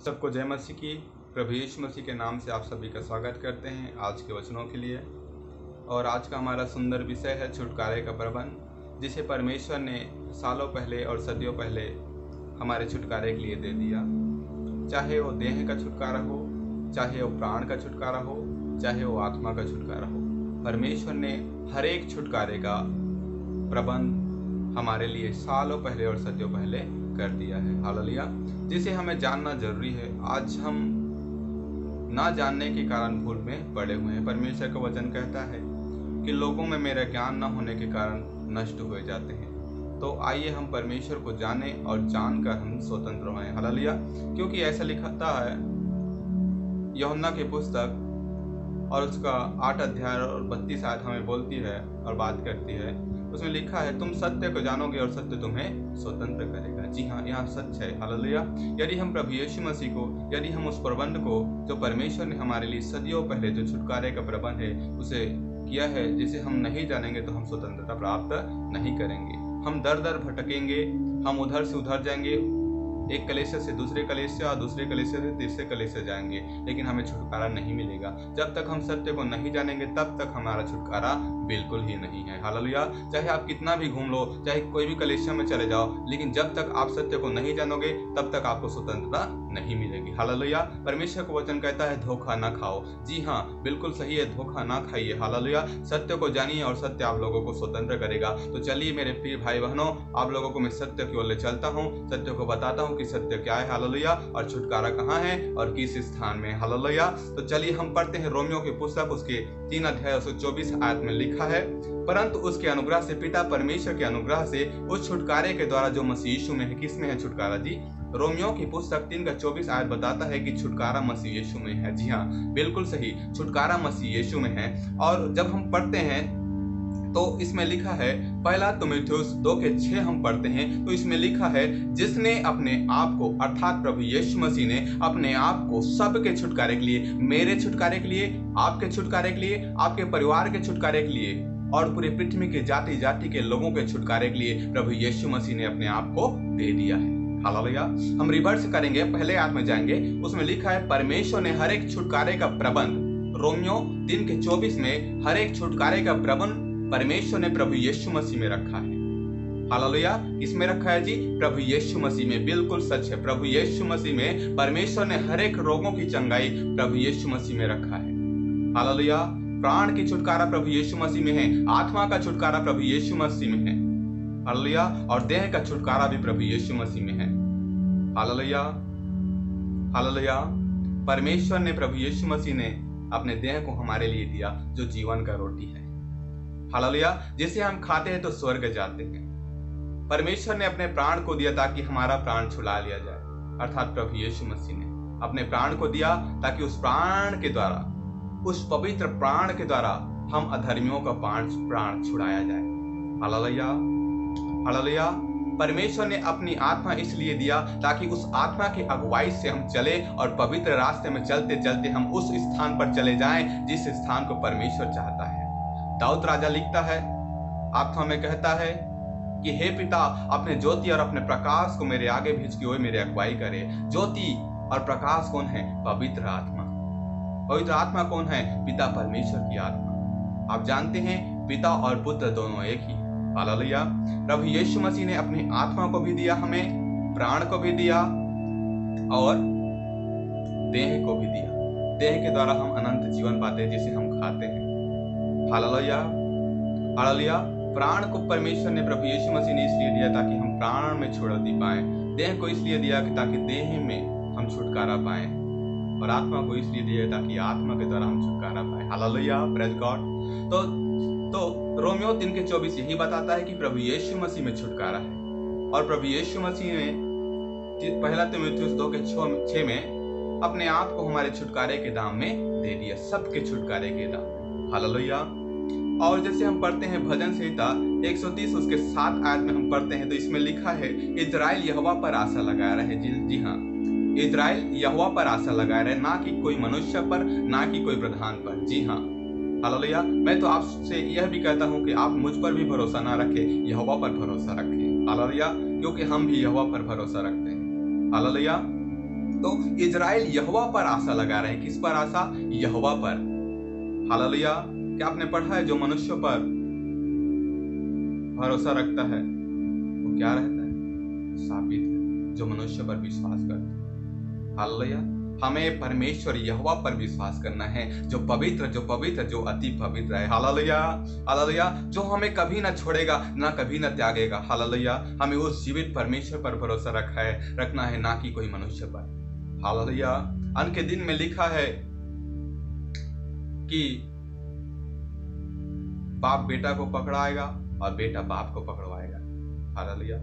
सबको जय मसीह की। प्रभु यीशु मसीह के नाम से आप सभी का स्वागत करते हैं आज के वचनों के लिए। और आज का हमारा सुंदर विषय है छुटकारे का प्रबंध, जिसे परमेश्वर ने सालों पहले और सदियों पहले हमारे छुटकारे के लिए दे दिया। चाहे वो देह का छुटकारा हो, चाहे वो प्राण का छुटकारा हो, चाहे वो आत्मा का छुटकारा हो, परमेश्वर ने हर एक छुटकारे का प्रबंध हमारे लिए सालों पहले और सदियों पहले कर दिया है। हालेलुया, जिसे हमें जानना जरूरी है। आज हम ना जानने के कारण भूल में पड़े हुए हैं। परमेश्वर का वचन कहता है कि लोगों में मेरा ज्ञान न होने के कारण नष्ट हो जाते हैं। तो आइए हम परमेश्वर को जाने और जानकर हम स्वतंत्र हों। हालेलुया, क्योंकि ऐसा लिखता है यूहन्ना की पुस्तक और उसका 8 अध्याय और 32 आयत हमें बोलती है और बात करती है। उसमें लिखा है, तुम सत्य को जानोगे और सत्य तुम्हें स्वतंत्र करेगा। जी हाँ, यहाँ सच है। हालेलुया, यदि हम प्रभु यीशु मसीह को, यदि हम उस प्रबंध को जो परमेश्वर ने हमारे लिए सदियों पहले जो छुटकारे का प्रबंध है उसे किया है, जिसे हम नहीं जानेंगे तो हम स्वतंत्रता प्राप्त नहीं करेंगे। हम दर दर भटकेंगे, हम उधर से उधर जाएंगे, एक कलीसिया से दूसरे कलीसिया और दूसरे कलीसिया से तीसरे कलीसिया जाएंगे, लेकिन हमें छुटकारा नहीं मिलेगा। जब तक हम सत्य को नहीं जानेंगे तब तक हमारा छुटकारा बिल्कुल ही नहीं है। हालेलुया, चाहे आप कितना भी घूम लो, चाहे कोई भी कलीसिया में चले जाओ, लेकिन जब तक आप सत्य को नहीं जानोगे तब तक आपको स्वतंत्रता नहीं मिलेगी। हालेलुया, परमेश्वर का वचन कहता है धोखा ना खाओ। जी हाँ, बिल्कुल सही है, धोखा ना खाइए। हालेलुया, सत्य को जानिए और सत्य आप लोगों को स्वतंत्र करेगा। तो चलिए मेरे प्रिय भाई बहनों, आप लोगों को मैं सत्य की ओर ले चलता हूँ, सत्य को बताता हूँ कि सत्य क्या है। हालेलुया, और छुटकारा कहाँ है और किस स्थान में। हालेलुया, तो चलिए हम पढ़ते हैं रोमियो की पुस्तक, उसके 3 अध्याय 24 आयत में लिखा है, परंतु उसके अनुग्रह से, पिता परमेश्वर के अनुग्रह से उस छुटकारे के द्वारा जो मसीह यीशु में है। किस में है छुटकारा जी? रोमियो की पुस्तक 3 का 24 आयत बताता है कि छुटकारा मसीह यीशु में है। जी हाँ, बिल्कुल सही, छुटकारा मसीह यीशु में है। और जब हम पढ़ते हैं तो इसमें लिखा है, पहला तीमुथियुस 2 के 6 हम पढ़ते हैं तो इसमें लिखा है, जिसने अपने आप को, अर्थात प्रभु यीशु मसीह ने अपने आप को सबके छुटकारे के लिए, मेरे छुटकारे के लिए, आपके छुटकारे के लिए, आपके परिवार के छुटकारे के लिए और पूरे पृथ्वी के जाति जाति के लोगों के छुटकारे के लिए प्रभु यीशु मसीह ने अपने आप को दे दिया है। हालेलुया, हम रिवर्स करेंगे, पहले आयत में जाएंगे। उसमें लिखा है, परमेश्वर ने हर एक छुटकारे का प्रबंध, रोमियो 3 के 24 में हर एक छुटकारे का प्रबंध परमेश्वर ने प्रभु यीशु मसीह में रखा है। हालेलुया, किसमें रखा है जी? प्रभु यीशु मसीह में। बिल्कुल सच है, प्रभु यीशु मसीह में परमेश्वर ने हर एक रोगों की चंगाई प्रभु यीशु मसीह में रखा है। हालेलुया, प्राण की छुटकारा प्रभु यीशु मसीह में है, आत्मा का छुटकारा प्रभु यीशु मसीह में है। हालेलुया, और देह का छुटकारा भी प्रभु यीशु मसीह में है। हालेलुया, हालेलुया, परमेश्वर ने, प्रभु यीशु मसीह ने अपने देह को हमारे लिए दिया जो जीवन का रोटी है। हालेलुया, जिसे हम खाते हैं तो स्वर्ग जाते हैं। परमेश्वर ने अपने प्राण को दिया ताकि हमारा प्राण छुड़ा लिया जाए, अर्थात प्रभु यीशु मसीह ने अपने प्राण को दिया ताकि उस प्राण के द्वारा, उस पवित्र प्राण के द्वारा हम अधर्मियों का प्राण छुड़ाया जाए। हालेलुया, हालेलुया, परमेश्वर ने अपनी आत्मा इसलिए दिया ताकि उस आत्मा की अगुवाई से हम चले और पवित्र रास्ते में चलते चलते हम उस स्थान पर चले जाएं जिस स्थान को परमेश्वर चाहता है। दाऊद राजा लिखता है, आत्मा में कहता है कि हे पिता, अपने ज्योति और अपने प्रकाश को मेरे आगे भेज के वही मेरी अगुवाई करे। ज्योति और प्रकाश कौन है? पवित्र आत्मा। पवित्र आत्मा कौन है? पिता परमेश्वर की आत्मा। आप जानते हैं पिता और पुत्र दोनों एक ही। हालेलुया, प्रभु यीशु मसीह ने अपनी आत्मा को भी दिया, हमें प्राण को भी दिया और देह को भी दिया। देह के द्वारा हम अनंत जीवन पाते हैं जिसे हम खाते हैं। हालेलुया, हालेलुया, प्राण को परमेश्वर ने, प्रभु यीशु मसीह ने इसलिए दिया ताकि हम प्राण में छुड़ौती पाएं। देह को इसलिए दिया कि ताकि देह में हम छुटकारा पाएं, और आत्मा को इसलिए दिया ताकि आत्मा के द्वारा हम छुटकारा पाएं। Hallelujah, praise God. तो रोमियो 3 के 24 यही बताता है कि प्रभु यीशु मसीह में छुटकारा है। और प्रभु यीशु मसीह ने पहला तीमुथियुस 2 के 6 में अपने आप को हमारे छुटकारे के दाम में दे दिया, सबके छुटकारे के दाम में। हालेलुया, और जैसे हम पढ़ते हैं भजन संहिता 130 उसके 7 आयत में हम पढ़ते हैं तो इसमें लिखा है, इज़राइल यहोवा पर आशा लगाया रहे। जी हाँ, इज़राइल यहोवा पर आशा लगाए रहे, ना कि कोई मनुष्य पर, ना कि कोई प्रधान पर। जी हाँ, हालेलुया, मैं तो आपसे यह भी कहता हूँ कि आप मुझ पर भी भरोसा ना रखें, यहोवा पर भरोसा रखें। हालेलुया, क्योंकि हम भी यहोवा पर भरोसा रखते हैं। हालेलुया, तो इजराइल यहोवा पर आशा लगा रहे हैं। किस पर आशा? यहोवा पर। हालेलुया। क्या आपने पढ़ा है, जो मनुष्य पर भरोसा रखता है वो क्या रहता है? शापित है। जो मनुष्य पर विश्वास करता है। हालेलुया। हमें परमेश्वर यहोवा पर विश्वास करना है, जो पवित्र, जो अति पवित्र है। हालेलुया। हालेलुया। जो हमें कभी ना छोड़ेगा, ना कभी ना त्यागेगा। हालेलुया। हमें उस जीवित परमेश्वर पर भरोसा रखना है, ना कि कोई मनुष्य पर। हालेलुया। अंत के दिन में लिखा है कि बाप बेटा को पकड़ाएगा और बेटा बाप को पकड़वाएगा। हालेलुया।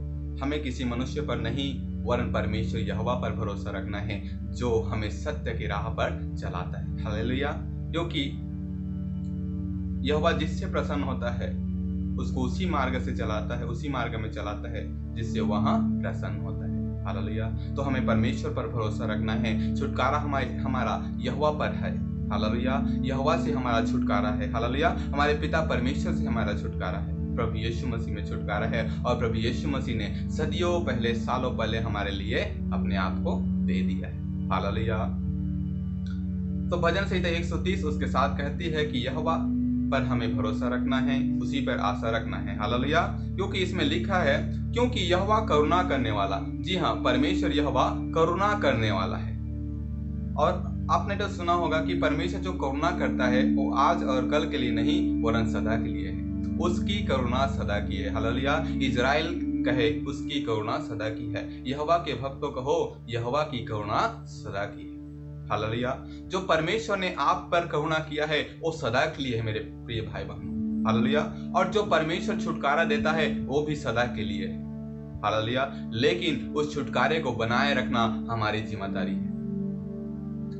हमें किसी मनुष्य पर नहीं, वरन परमेश्वर यहोवा पर भरोसा रखना है, जो हमें सत्य की राह पर चलाता है। हालेलुया। क्योंकि यहोवा जिससे प्रसन्न होता है उसको उसी मार्ग से चलाता है, उसी मार्ग में चलाता है जिससे वहां प्रसन्न होता है। हालेलुया। तो हमें परमेश्वर पर भरोसा रखना है। छुटकारा हमारा यहोवा पर है। हालेलुया। यहोवा से हमारा छुटकारा है। हालेलुया। हमारे पिता परमेश्वर से हमारा छुटकारा है। प्रभु यीशु मसीह में छुटकारा है, और प्रभु यीशु मसीह ने सदियों पहले, सालों पहले हमारे लिए अपने आप को दे दिया है। हालेलुया। तो भजन संहिता 130 उसके साथ कहती है कि यहोवा पर हमें भरोसा रखना है, उसी पर आशा रखना है। हालेलुया। क्योंकि इसमें लिखा है, क्योंकि यहोवा करुणा करने वाला। जी हाँ, परमेश्वर यहोवा करुणा करने वाला है। और आपने तो सुना होगा कि परमेश्वर जो करुणा करता है वो आज और कल के लिए नहीं, वरन सदा के लिए है। उसकी करुणा सदा की है। हालेलुया। इजराइल कहे उसकी करुणा सदा की है। यहोवा के भक्तों कहो यहोवा की करुणा सदा की है। हालेलुया। जो परमेश्वर ने आप पर करुणा किया है वो सदा के लिए है मेरे प्रिय भाई बहनों। हालेलुया। और जो परमेश्वर छुटकारा देता है वो भी सदा के लिए है। हालेलुया। लेकिन उस छुटकारे को बनाए रखना हमारी जिम्मेदारी है।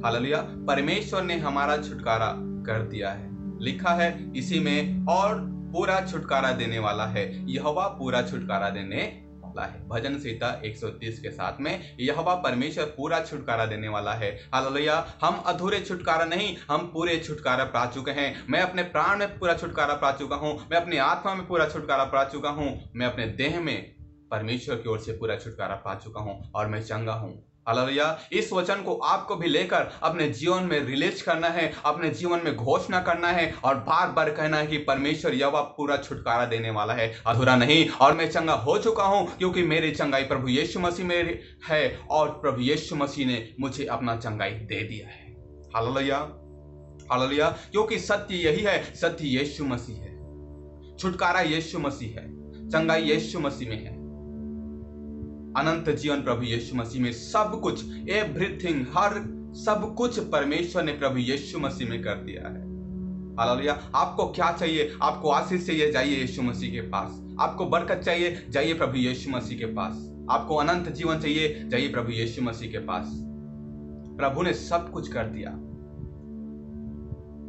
हालेलुया। परमेश्वर ने हमारा छुटकारा कर दिया है। लिखा है इसी में, और पूरा छुटकारा देने वाला है। यहोवा पूरा छुटकारा देने वाला है। भजन संहिता 130 के साथ में यहोवा परमेश्वर पूरा छुटकारा देने वाला है। हालेलुया। हम अधूरे छुटकारा नहीं, हम पूरे छुटकारा पा चुके हैं। मैं अपने प्राण में पूरा छुटकारा पा चुका हूं, मैं अपनी आत्मा में पूरा छुटकारा पा चुका हूं, मैं अपने देह में परमेश्वर की ओर से पूरा छुटकारा पा चुका हूं, और मैं चंगा हूं। हालेलुया। इस वचन को आपको भी लेकर अपने जीवन में रिलीज करना है, अपने जीवन में घोषणा करना है, और बार बार कहना है कि परमेश्वर यहोवा पूरा छुटकारा देने वाला है, अधूरा नहीं। और मैं चंगा हो चुका हूं, क्योंकि मेरी चंगाई प्रभु यीशु मसीह में है, और प्रभु यीशु मसीह ने मुझे अपना चंगाई दे दिया है। हालेलुया। हालेलुया। क्योंकि सत्य यही है, सत्य यीशु मसीह है, छुटकारा यीशु मसीह है, चंगाई यीशु मसीह में है, अनंत जीवन प्रभु यीशु मसीह में। सब कुछ, एवरीथिंग, हर सब कुछ परमेश्वर ने प्रभु यीशु मसीह में कर दिया है। हालेलुया। आपको क्या चाहिए? आपको आशीष चाहिए, जाइए यीशु मसीह के पास। आपको बरकत चाहिए, जाइए प्रभु यीशु मसीह के पास। आपको अनंत जीवन चाहिए, जाइए प्रभु यीशु मसीह के पास। प्रभु ने सब कुछ कर दिया।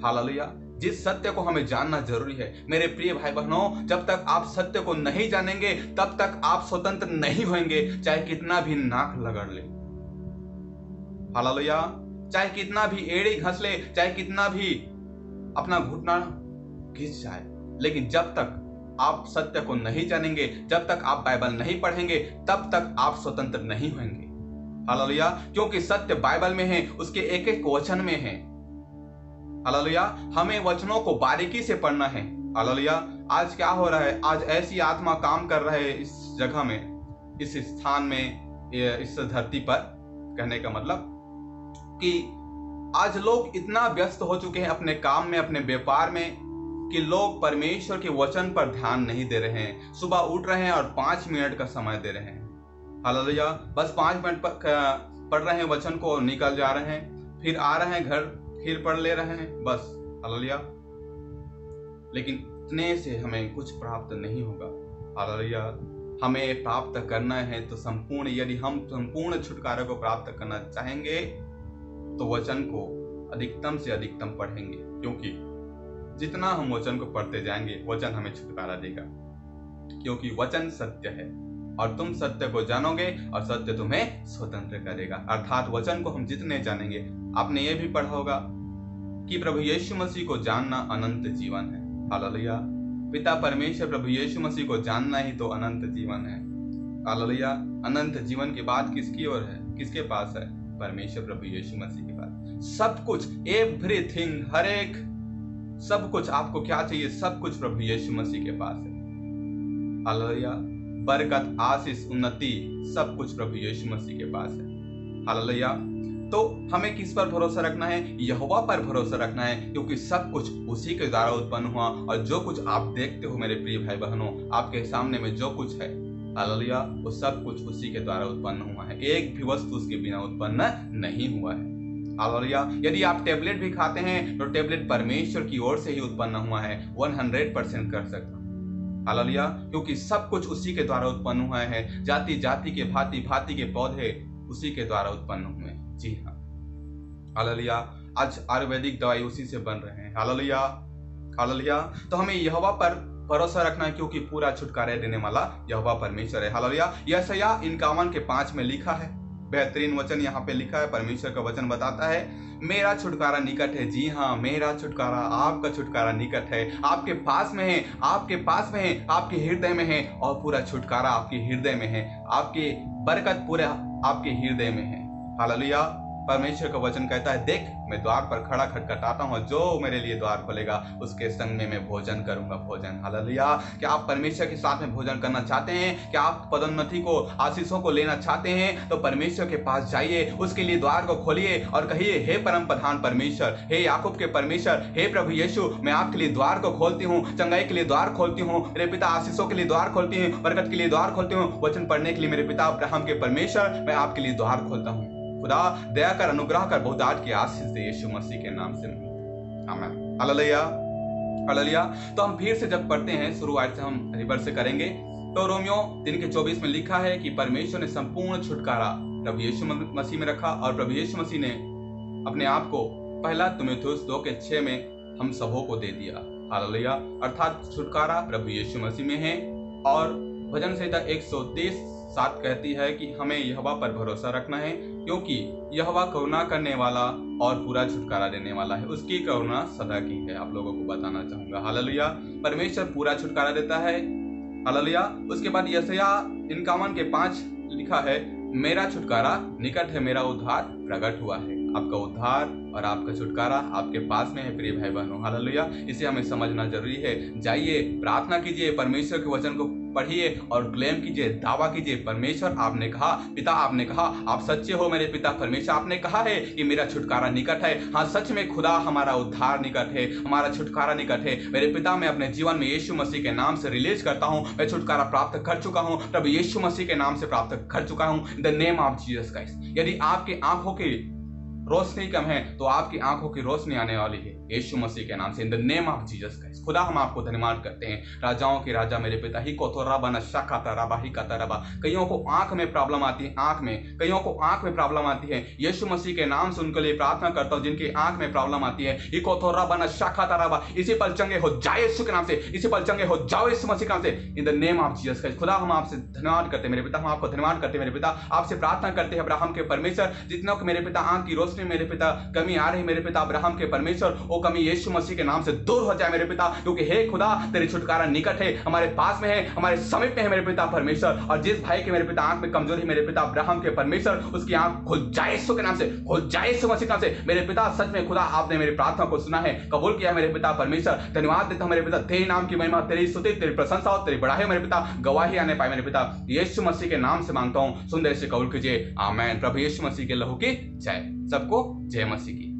हालेलुया। जिस सत्य को हमें जानना जरूरी है मेरे प्रिय भाई बहनों, जब तक आप सत्य को नहीं जानेंगे तब तक आप स्वतंत्र नहीं होंगे, चाहे कितना भी नाक रगड़ ले। हालेलुया। चाहे कितना भी एड़ी घस ले, चाहे कितना भी अपना घुटना घिस जाए, लेकिन जब तक आप सत्य को नहीं जानेंगे, जब तक आप बाइबल नहीं पढ़ेंगे, तब तक आप स्वतंत्र नहीं होंगे। हालेलुया। क्योंकि सत्य बाइबल में है, उसके एक एक वचन में है। हालेलुया। हमें वचनों को बारीकी से पढ़ना है। हालेलुया। आज क्या हो रहा है? आज ऐसी आत्मा काम कर रहा है इस जगह में, इस स्थान में, इस धरती पर। कहने का मतलब कि आज लोग इतना व्यस्त हो चुके हैं अपने काम में, अपने व्यापार में, कि लोग परमेश्वर के वचन पर ध्यान नहीं दे रहे हैं। सुबह उठ रहे हैं और 5 मिनट का समय दे रहे हैं। हालेलुया। बस 5 मिनट पढ़ रहे हैं वचन को और निकल जा रहे हैं, फिर आ रहे हैं घर, फिर पढ़ ले रहे हैं, बस। हालेलुया। लेकिन इतने से हमें कुछ प्राप्त नहीं होगा। हालेलुया। हमें प्राप्त करना है तो संपूर्ण, यदि हम संपूर्ण छुटकारा को प्राप्त करना चाहेंगे तो वचन को अधिकतम से अधिकतम पढ़ेंगे, क्योंकि जितना हम वचन को पढ़ते जाएंगे वचन हमें छुटकारा देगा। क्योंकि वचन सत्य है और तुम सत्य को जानोगे और सत्य तुम्हें स्वतंत्र करेगा। अर्थात वचन को हम जितने जानेंगे, आपने ये भी पढ़ा होगा कि प्रभु यीशु मसीह को जानना अनंत जीवन है। हालेलुया। पिता परमेश्वर प्रभु यीशु मसीह को जानना ही तो अनंत जीवन है। हालेलुया। अनंत जीवन की बात किसकी ओर है, किसके पास है? परमेश्वर प्रभु यीशु मसीह के पास। सब कुछ, एवरीथिंग, हर एक सब कुछ आपको क्या चाहिए, सब कुछ प्रभु यीशु मसीह के पास है। हालेलुया। बरकत, आशीष, उन्नति, सब कुछ प्रभु यीशु मसीह के पास है। हालेलुया। तो हमें किस पर भरोसा रखना है? यहोवा पर भरोसा रखना है, क्योंकि सब कुछ उसी के द्वारा उत्पन्न हुआ। और जो कुछ आप देखते हो मेरे प्रिय भाई बहनों, आपके सामने में जो कुछ है, हालेलुया, वो सब कुछ उसी के द्वारा उत्पन्न हुआ है। एक भी वस्तु उसके बिना उत्पन्न नहीं हुआ है। हालेलुया। यदि आप टेबलेट भी खाते हैं तो टेबलेट परमेश्वर की ओर से ही उत्पन्न हुआ है। 100% कर सकता हूं। हालेलुया। क्योंकि सब कुछ उसी के द्वारा उत्पन्न हुआ है। जाति जाति के भांति भांति के पौधे उसी के द्वारा उत्पन्न हुए। जी हाँ, हालेलुया। आज आयुर्वेदिक दवाई उसी से बन रहे हैं। Hallelujah, hallelujah. तो हमें यहोवा पर भरोसा रखना है, क्योंकि पूरा छुटकारा देने वाला यहोवा परमेश्वर है। हालेलुया। यशायाह 51:5 में लिखा है, बेहतरीन वचन यहाँ पे लिखा है। परमेश्वर का वचन बताता है, मेरा छुटकारा निकट है। जी हाँ, मेरा छुटकारा, आपका छुटकारा निकट है, आपके पास में है, आपके पास में है, आपके हृदय में है। और पूरा छुटकारा आपके हृदय में है, आपकी बरकत पूरे आपके हृदय में है। हालेलुया। परमेश्वर का वचन कहता है, देख मैं द्वार पर खड़ा खटखटाता हूँ, जो मेरे लिए द्वार खोलेगा उसके संग में मैं भोजन करूंगा। भोजन। हालेलुया। क्या आप परमेश्वर के साथ में भोजन करना चाहते हैं? क्या आप पदोन्नति को, आशीषों को लेना चाहते हैं? तो परमेश्वर के पास जाइए, उसके लिए द्वार को खोलिए और कहिए, हे परम प्रधान परमेश्वर, हे याकूब के परमेश्वर, हे प्रभु यीशु, मैं आपके लिए द्वार को खोलती हूँ, चंगाई के लिए द्वार खोलती हूँ, मेरे पिता आशीषों के लिए द्वार खोलती हूँ, बरकत के लिए द्वार खोलती हूँ, वचन पढ़ने के लिए मेरे पिता अब्राहम के परमेश्वर, मैं आपके लिए द्वार खोलता हूँ। खुदा दया कर, अनुग्रह कर, बहुतायत की आशीष दे यीशु मसीह के नाम से। आमीन। Hallelujah, hallelujah. तो हम फिर से जब पढ़ते हैं, शुरुआत से हम रिवर्स से करेंगे। तो रोमियो 3:24 में लिखा है कि परमेश्वर ने संपूर्ण छुटकारा प्रभु यीशु मसीह में रखा, और प्रभु यीशु मसीह ने अपने आप को 1 तीमुथियुस 2:6 में हम सबों को दे दिया। हालेलुया। अर्थात छुटकारा प्रभु यीशु मसीह में है। और भजन संहिता 130:7 कहती है कि हमें यहोवा पर भरोसा रखना है, क्योंकि यहोवा करुणा करने वाला और पूरा छुटकारा देने वाला है। उसकी करुणा सदा की है। आप लोगों को बताना चाहूंगा। हालेलुया। परमेश्वर पूरा छुटकारा देता है। हालेलुया। उसके बाद यशायाह 51:5 लिखा है, मेरा छुटकारा निकट है, मेरा उद्धार प्रकट हुआ है। आपका उद्धार और आपका छुटकारा आपके पास में है प्रिय भाई बहनों। हालेलुया। इसे हमें समझना जरूरी है। जाइए, प्रार्थना कीजिए, परमेश्वर के वचन को पढ़िए और क्लेम कीजिए, दावा कीजिए, परमेश्वर आपने कहा, पिता आपने कहा, आप सच्चे हो मेरे पिता परमेश्वर, आपने कहा है कि मेरा छुटकारा निकट है। हाँ, सच में खुदा, हमारा उद्धार निकट है, हमारा छुटकारा निकट है। मेरे पिता, मैं अपने जीवन में यीशु मसीह के नाम से रिलीज करता हूँ। मैं छुटकारा प्राप्त कर चुका हूँ, प्रभु यीशु मसीह के नाम से प्राप्त कर चुका हूँ। In the name of Jesus Christ. यदि आपकी आंखों की रोशनी कम है तो आपकी आंखों की रोशनी आने वाली है यीशु मसीह के नाम से, in the name of Jesus Christ. खुदा, हम आपको धन्यवाद करते हैं, राजाओं के राजा मेरे पिता। ही को तो रबा नशा खाता रबा ही खाता रबा। कईयों को आंख में प्रॉब्लम आती है, आंख में, कईयों को आंख में प्रॉब्लम आती है। यीशु मसीह के नाम से उनके लिए प्रार्थना करता हूं जिनकी आंख में प्रॉब्लम आती है। ही को तो रबा नशा खाता रबा। इसी पर चंगे हो जाए यीशु के नाम से, इसी पर चंगे हो जाओ यीशु मसीह के नाम से, in the name of Jesus Christ. खुदा, हम आपसे धन्यवाद करते हैं मेरे पिता, हम आपको धन्यवाद करते हैं मेरे पिता। आपसे प्रार्थना करते हैं अब्राहम के परमेश्वर, जितनों को मेरे पिता आंख की रोशनी मेरे पिता कमी आ रही मेरे पिता अब्राहम के परमेश्वर, वो कमी यीशु मसीह के नाम से दूर हो जाए मेरे पिता। क्योंकि हे खुदा, तेरी छुटकारा निकट है, हमारे पास में है, हमारे समीप में है मेरे पिता परमेश्वर। और जिस भाई के मेरे पिता आंख में कमजोरी मेरे पिता अब्राहम के परमेश्वर, उसकी आंख खुल जाए यीशु के नाम से, खुल जाए यीशु मसीह के नाम से मेरे पिता। सच में खुदा, आपने मेरी प्रार्थना को सुना है, कबूल किया मेरे पिता परमेश्वर। धन्यवाद देता हूं मेरे पिता, तेरे नाम की महिमा, तेरी स्तुति, तेरी प्रशंसा और तेरी बढ़ाई मेरे पिता, गवाही आने पाए मेरे पिता। यीशु मसीह के नाम से मांगता हूं, सुंदर से कबूल कीजिए। आमीन। प्रभु यीशु मसीह के लहू की जय। सबको जय मसीह की।